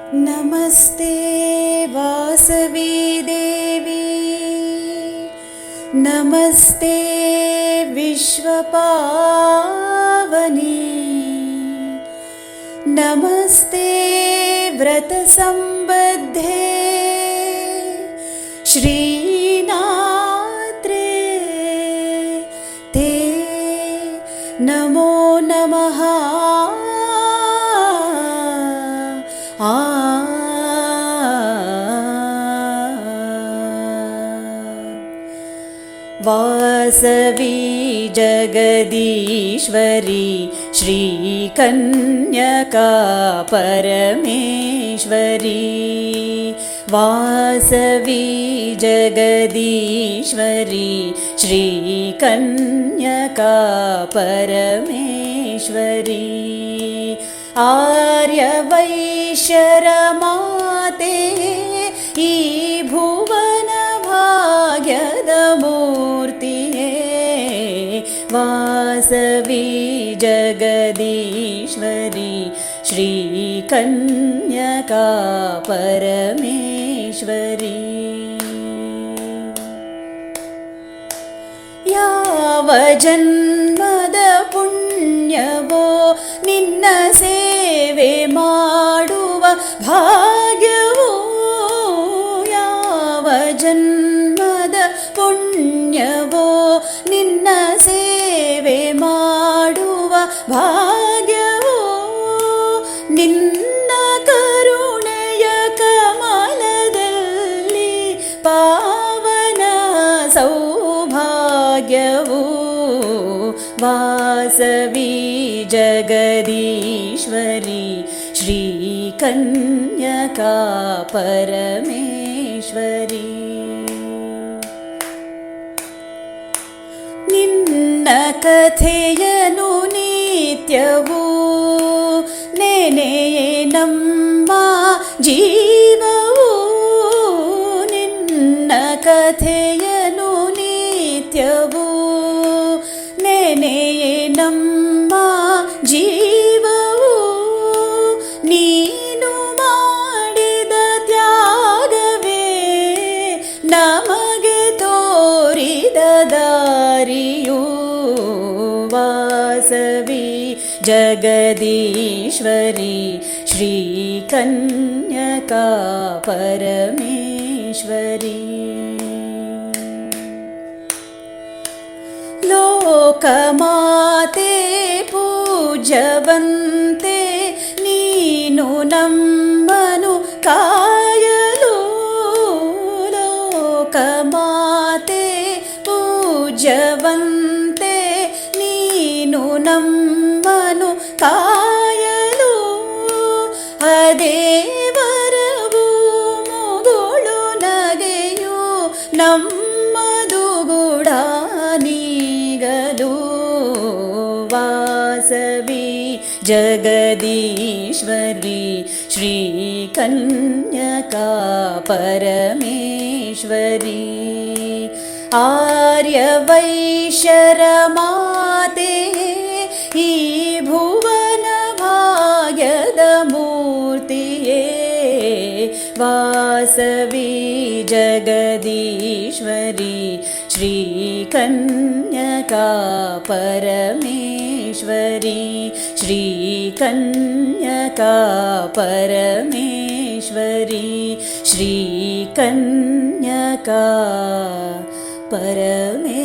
नमस्ते वासवी देवी, नमस्ते विश्वपावनी, नमस्ते व्रतसंबद्धे श्रीनात्रे ते नमो नमः। वासवी जगदीश्वरी श्रीकन्यका परमेश्वरी, वासवी जगदीश्वरी श्रीकन्यका परमेश्वरी, आर्ಯವೈಶ್ಯರಮಾತೆ ಈ ಭುವನ ಭಾಗ್ಯದ ಮೂರ್ತಿಯೇ, ವಾಸವಿ ಜಗದೀಶ್ವರಿ ಶ್ರೀಕನ್ಯಕಾ ಪರಮೇಶ್ವರಿ, ಯಾವ ಜನ್ಮದ ಪುಣ್ಯವೋ ನಿನ್ನ ಸೇವೆ ಮಾಡುವ ಭಾಗ್ಯವೋ, ಯಾವ ಜನ್ಮದ ಪುಣ್ಯವೋ ನಿನ್ನ ಸೇವೆ ಮಾಡುವ ಭಾಗ್ಯವೋ, ನಿನ್ನ ಕರುಣೆಯ ಕಮಲದಲ್ಲಿ ಪಾವನ ಸೌಭಾಗ್ಯವೋ, ವಾಸವಿ ಜಗದೀಶ್ವರಿ ಶ್ರೀಕನ್ಯಕಾ ಪರಮೇಶ್ವರಿ, ನಿನ್ನ ಕಥೆಯನು ನಿತ್ಯವೂ ನೆನೆಯೇ ನಮ್ಮ ಜೀವವು, ನಿನ್ನ ಕಥೆಯನು ನಿತ್ಯವೂ ನೆನೆಯೇ ನಮ್ಮ ಜೀವವು, ನೀನು ಮಾಡಿದ ತ್ಯಾಗವೇ ನಮಗೆ ತೋರಿದ ದಾರಿಯು, ವಾಸವಿ ಜಗದೀಶ್ವರಿ ಶ್ರೀಕನ್ಯಕಾ ಪರಮೇಶ್ವರಿ, ಲೋಕಮಾತೆ ಪೂಜ್ಯವಂತೆ ನೀನು ನಮ್ಮನು ಕಾಯಲು, ಲೋಕಮಾತೆ ಪೂಜ್ಯವಂತೆ ನೀನು ನಮ್ಮನು ಕಾಯಲು, ಅದೇವರವು ಮುಗುಳು ನಗೆಯು ನಮ್ಮದು ಗುಡ ನೀಗಲು, ವಾಸವಿ ಜಗದೀಶ್ವರಿ ಶ್ರೀಕನ್ಯಕಾ ಪರಮೇಶ್ವರಿ, ಆರ್ಯವೈಶ್ಯರಮಾತೆ ಈ ಭುವನ ಭಾಗ್ಯದ ಮೂರ್ತಿಯೇ, ವಾಸವಿ ಜಗದೀಶ್ವರಿ ಶ್ರೀಕನ್ಯಕಾ ಪರಮೇಶ್ವರಿ, ಶ್ರೀಕನ್ಯಕಾ ಪರಮೇಶ್ವರಿ, ಶ್ರೀಕನ್ಯಕಾ ಪರಮೇಶ್ವರಿ.